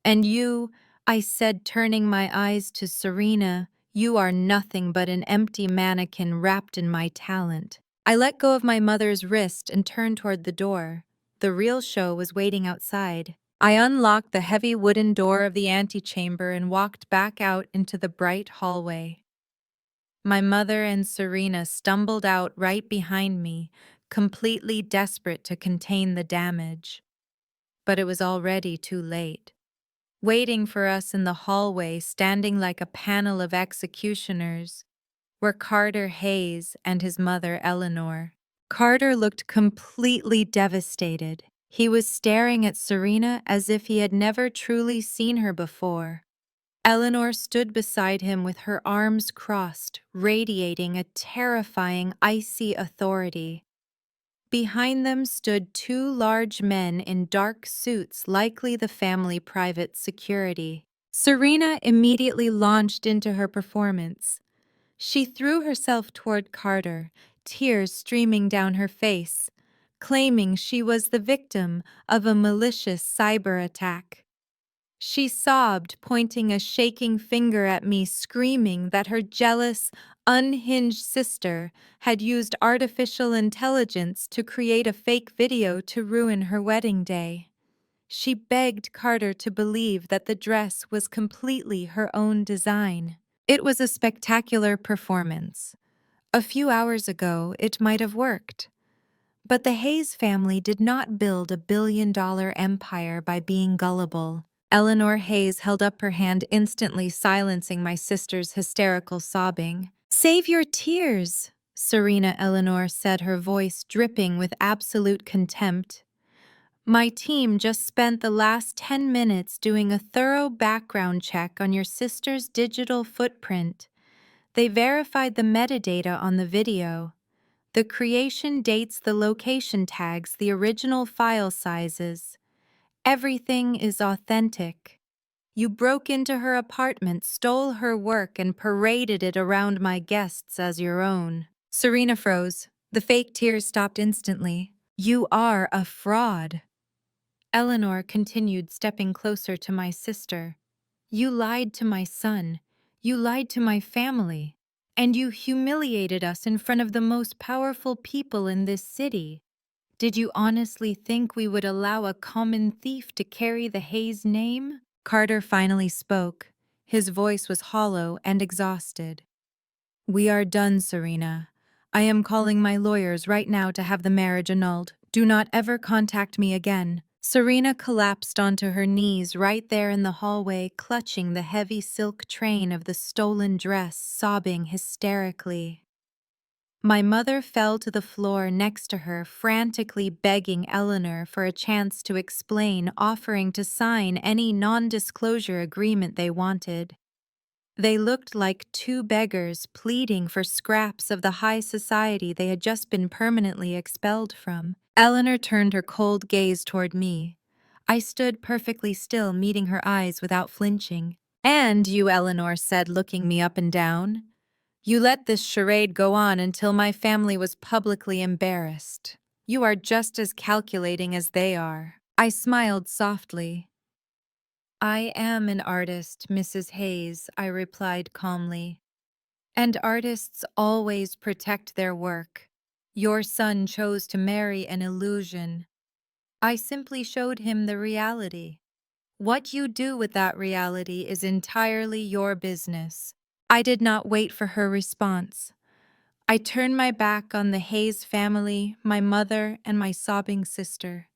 And you, I said, turning my eyes to Serena, you are nothing but an empty mannequin wrapped in my talent. I let go of my mother's wrist and turned toward the door. The real show was waiting outside. I unlocked the heavy wooden door of the antechamber and walked back out into the bright hallway. My mother and Serena stumbled out right behind me, completely desperate to contain the damage. But it was already too late. Waiting for us in the hallway, standing like a panel of executioners, were Carter Hayes and his mother Eleanor. Carter looked completely devastated. He was staring at Serena as if he had never truly seen her before. Eleanor stood beside him with her arms crossed, radiating a terrifying, icy authority. Behind them stood two large men in dark suits, likely the family private security. Serena immediately launched into her performance. She threw herself toward Carter, tears streaming down her face, claiming she was the victim of a malicious cyber attack. She sobbed, pointing a shaking finger at me, screaming that her jealous, unhinged sister had used artificial intelligence to create a fake video to ruin her wedding day. She begged Carter to believe that the dress was completely her own design. It was a spectacular performance. A few hours ago, it might have worked. But the Hayes family did not build a billion-dollar empire by being gullible. Eleanor Hayes held up her hand, instantly silencing my sister's hysterical sobbing. "Save your tears," Serena Eleanor said, her voice dripping with absolute contempt. "My team just spent the last 10 minutes doing a thorough background check on your sister's digital footprint. They verified the metadata on the video. The creation dates, the location tags, the original file sizes. Everything is authentic. You broke into her apartment, stole her work, and paraded it around my guests as your own." Serena froze. The fake tears stopped instantly. "You are a fraud." Eleanor continued, stepping closer to my sister. "You lied to my son. You lied to my family. And you humiliated us in front of the most powerful people in this city. Did you honestly think we would allow a common thief to carry the Hayes name?" Carter finally spoke. His voice was hollow and exhausted. "We are done, Serena. I am calling my lawyers right now to have the marriage annulled. Do not ever contact me again." Serena collapsed onto her knees right there in the hallway, clutching the heavy silk train of the stolen dress, sobbing hysterically. My mother fell to the floor next to her, frantically begging Eleanor for a chance to explain, offering to sign any non-disclosure agreement they wanted. They looked like two beggars pleading for scraps of the high society they had just been permanently expelled from. Eleanor turned her cold gaze toward me. I stood perfectly still, meeting her eyes without flinching. "And you," Eleanor said, looking me up and down. "You let this charade go on until my family was publicly embarrassed. You are just as calculating as they are." I smiled softly. "I am an artist, Mrs. Hayes," I replied calmly. "And artists always protect their work. Your son chose to marry an illusion. I simply showed him the reality. What you do with that reality is entirely your business." I did not wait for her response. I turned my back on the Hayes family, my mother, and my sobbing sister.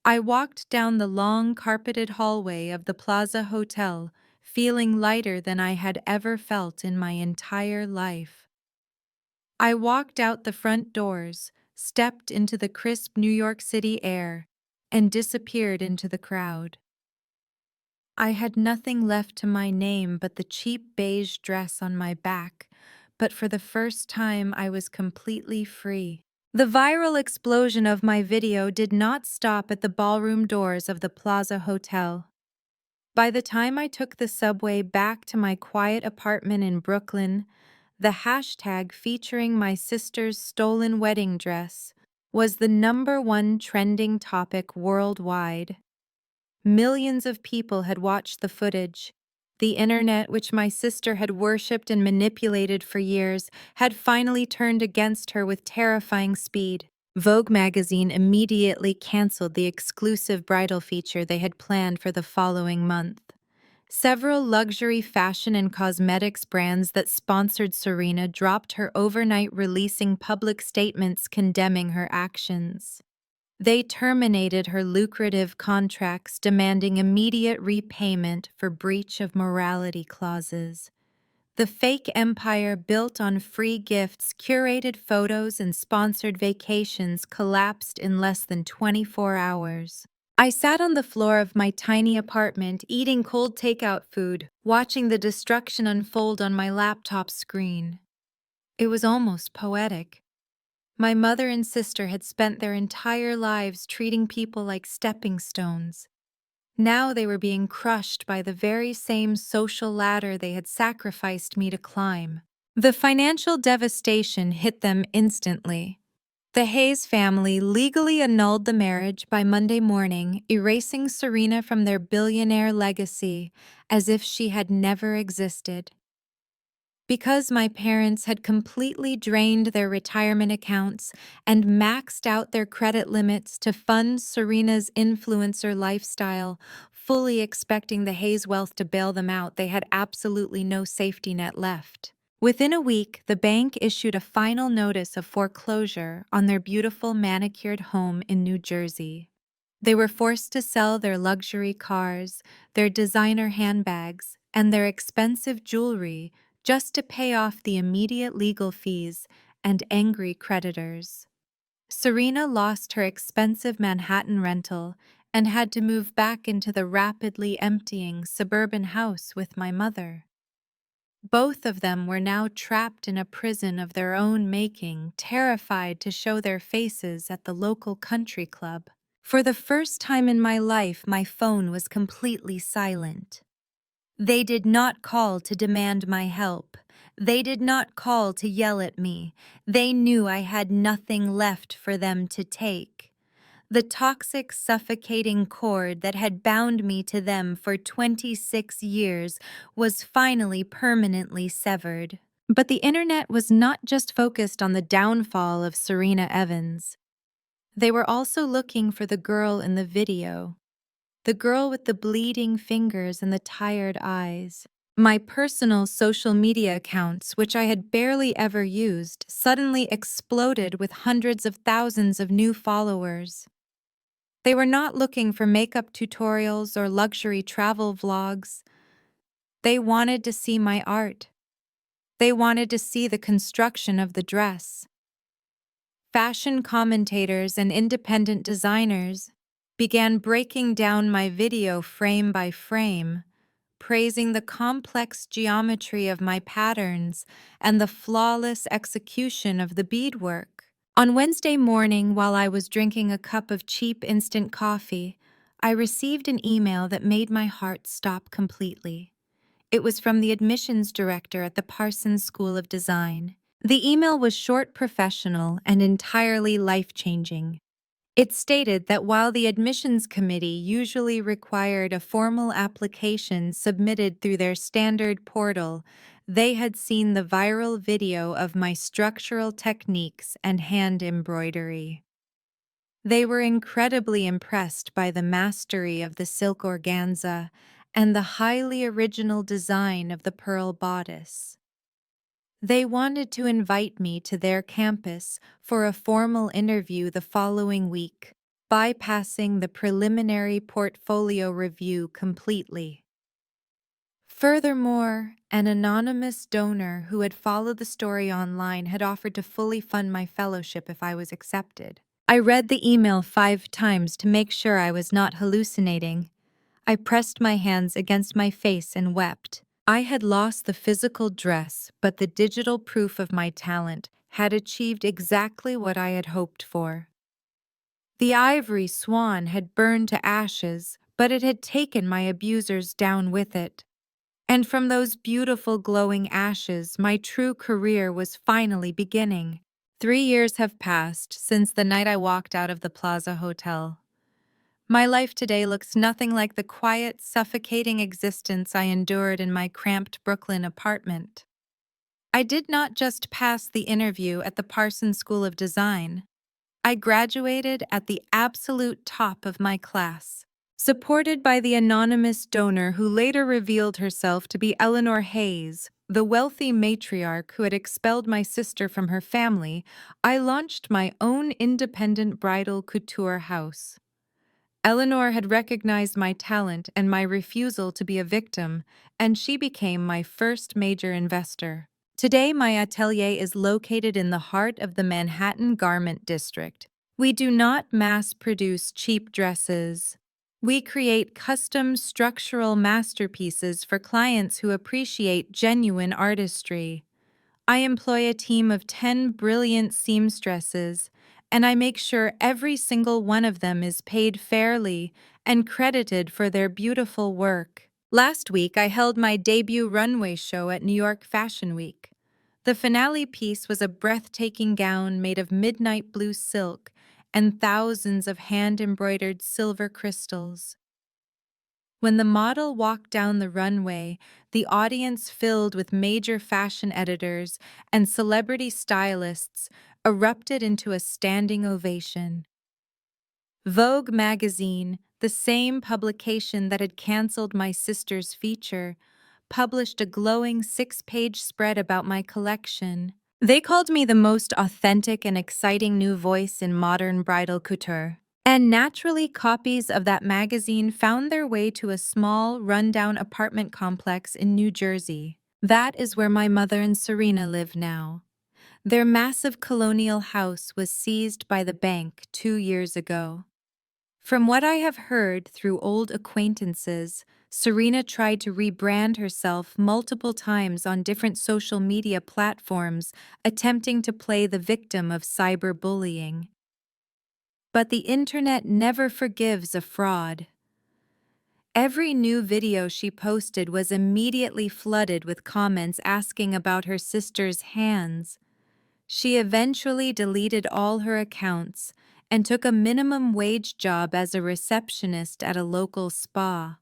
I walked down the long carpeted hallway of the Plaza Hotel, feeling lighter than I had ever felt in my entire life. I walked out the front doors, stepped into the crisp New York City air, and disappeared into the crowd. I had nothing left to my name but the cheap beige dress on my back, but for the first time I was completely free. The viral explosion of my video did not stop at the ballroom doors of the Plaza Hotel. By the time I took the subway back to my quiet apartment in Brooklyn, the hashtag featuring my sister's stolen wedding dress was the #1 trending topic worldwide. Millions of people had watched the footage. The internet, which my sister had worshipped and manipulated for years, had finally turned against her with terrifying speed. Vogue magazine immediately canceled the exclusive bridal feature they had planned for the following month. Several luxury fashion and cosmetics brands that sponsored Serena dropped her overnight, releasing public statements condemning her actions. They terminated her lucrative contracts, demanding immediate repayment for breach of morality clauses. The fake empire built on free gifts, curated photos, and sponsored vacations collapsed in less than 24 hours. I sat on the floor of my tiny apartment, eating cold takeout food, watching the destruction unfold on my laptop screen. It was almost poetic. My mother and sister had spent their entire lives treating people like stepping stones. Now they were being crushed by the very same social ladder they had sacrificed me to climb. The financial devastation hit them instantly. The Hayes family legally annulled the marriage by Monday morning, erasing Serena from their billionaire legacy as if she had never existed. Because my parents had completely drained their retirement accounts and maxed out their credit limits to fund Serena's influencer lifestyle, fully expecting the Hayes wealth to bail them out, they had absolutely no safety net left. Within a week, the bank issued a final notice of foreclosure on their beautiful manicured home in New Jersey. They were forced to sell their luxury cars, their designer handbags, and their expensive jewelry just to pay off the immediate legal fees and angry creditors. Serena lost her expensive Manhattan rental and had to move back into the rapidly emptying suburban house with my mother. Both of them were now trapped in a prison of their own making, terrified to show their faces at the local country club. For the first time in my life, my phone was completely silent. They did not call to demand my help. They did not call to yell at me. They knew I had nothing left for them to take. The toxic, suffocating cord that had bound me to them for 26 years was finally permanently severed. But the internet was not just focused on the downfall of Serena Evans. They were also looking for the girl in the video. The girl with the bleeding fingers and the tired eyes. My personal social media accounts, which I had barely ever used, suddenly exploded with hundreds of thousands of new followers. They were not looking for makeup tutorials or luxury travel vlogs. They wanted to see my art. They wanted to see the construction of the dress. Fashion commentators and independent designers began breaking down my video frame by frame, praising the complex geometry of my patterns and the flawless execution of the beadwork. On Wednesday morning, while I was drinking a cup of cheap instant coffee, I received an email that made my heart stop completely. It was from the admissions director at the Parsons School of Design. The email was short, professional, and entirely life-changing. It stated that while the admissions committee usually required a formal application submitted through their standard portal, they had seen the viral video of my structural techniques and hand embroidery. They were incredibly impressed by the mastery of the silk organza and the highly original design of the pearl bodice. They wanted to invite me to their campus for a formal interview the following week, bypassing the preliminary portfolio review completely. Furthermore, an anonymous donor who had followed the story online had offered to fully fund my fellowship if I was accepted. I read the email 5 times to make sure I was not hallucinating. I pressed my hands against my face and wept. I had lost the physical dress, but the digital proof of my talent had achieved exactly what I had hoped for. The ivory swan had burned to ashes, but it had taken my abusers down with it. And from those beautiful glowing ashes, my true career was finally beginning. 3 years have passed since the night I walked out of the Plaza Hotel. My life today looks nothing like the quiet, suffocating existence I endured in my cramped Brooklyn apartment. I did not just pass the interview at the Parsons School of Design. I graduated at the absolute top of my class, supported by the anonymous donor who later revealed herself to be Eleanor Hayes, the wealthy matriarch who had expelled my sister from her family. I launched my own independent bridal couture house. Eleanor had recognized my talent and my refusal to be a victim, and she became my first major investor. Today, my atelier is located in the heart of the Manhattan Garment District. We do not mass-produce cheap dresses. We create custom structural masterpieces for clients who appreciate genuine artistry. I employ a team of 10 brilliant seamstresses, and I make sure every single one of them is paid fairly and credited for their beautiful work. Last week, I held my debut runway show at New York Fashion Week. The finale piece was a breathtaking gown made of midnight blue silk and thousands of hand-embroidered silver crystals. When the model walked down the runway, the audience filled with major fashion editors and celebrity stylists erupted into a standing ovation. Vogue magazine, the same publication that had canceled my sister's feature, published a glowing 6-page spread about my collection. They called me the most authentic and exciting new voice in modern bridal couture. And naturally, copies of that magazine found their way to a small, rundown apartment complex in New Jersey. That is where my mother and Serena live now. Their massive colonial house was seized by the bank 2 years ago. From what I have heard through old acquaintances, Serena tried to rebrand herself multiple times on different social media platforms, attempting to play the victim of cyberbullying. But the internet never forgives a fraud. Every new video she posted was immediately flooded with comments asking about her sister's hands. She eventually deleted all her accounts and took a minimum wage job as a receptionist at a local spa.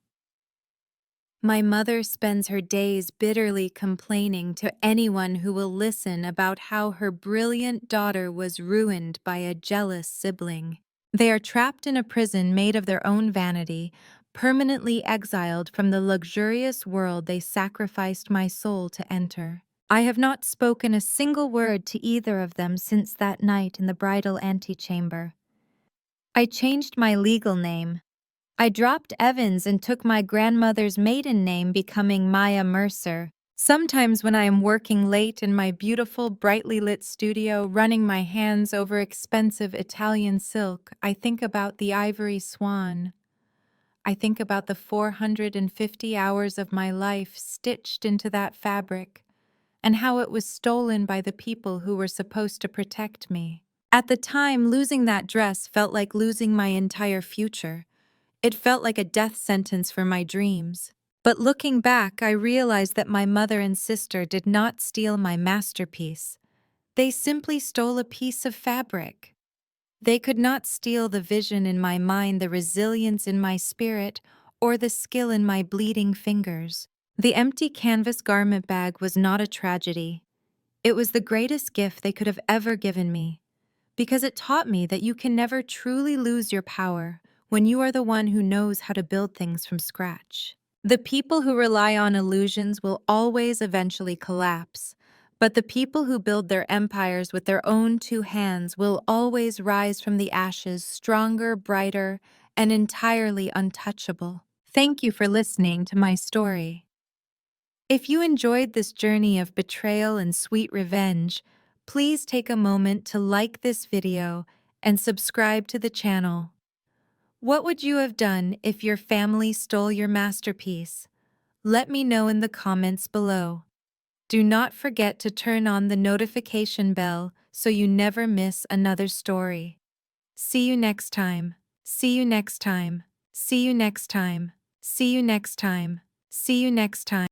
My mother spends her days bitterly complaining to anyone who will listen about how her brilliant daughter was ruined by a jealous sibling. They are trapped in a prison made of their own vanity, permanently exiled from the luxurious world they sacrificed my soul to enter. I have not spoken a single word to either of them since that night in the bridal antechamber. I changed my legal name. I dropped Evans and took my grandmother's maiden name, becoming Maya Mercer. Sometimes when I am working late in my beautiful, brightly lit studio, running my hands over expensive Italian silk, I think about the ivory swan. I think about the 450 hours of my life stitched into that fabric, and how it was stolen by the people who were supposed to protect me. At the time, losing that dress felt like losing my entire future. It felt like a death sentence for my dreams. But looking back, I realized that my mother and sister did not steal my masterpiece. They simply stole a piece of fabric. They could not steal the vision in my mind, the resilience in my spirit, or the skill in my bleeding fingers. The empty canvas garment bag was not a tragedy. It was the greatest gift they could have ever given me, because it taught me that you can never truly lose your power when you are the one who knows how to build things from scratch. The people who rely on illusions will always eventually collapse, but the people who build their empires with their own two hands will always rise from the ashes stronger, brighter, and entirely untouchable. Thank you for listening to my story. If you enjoyed this journey of betrayal and sweet revenge, please take a moment to like this video and subscribe to the channel. What would you have done if your family stole your masterpiece? Let me know in the comments below. Do not forget to turn on the notification bell so you never miss another story. See you next time. See you next time. See you next time. See you next time. See you next time.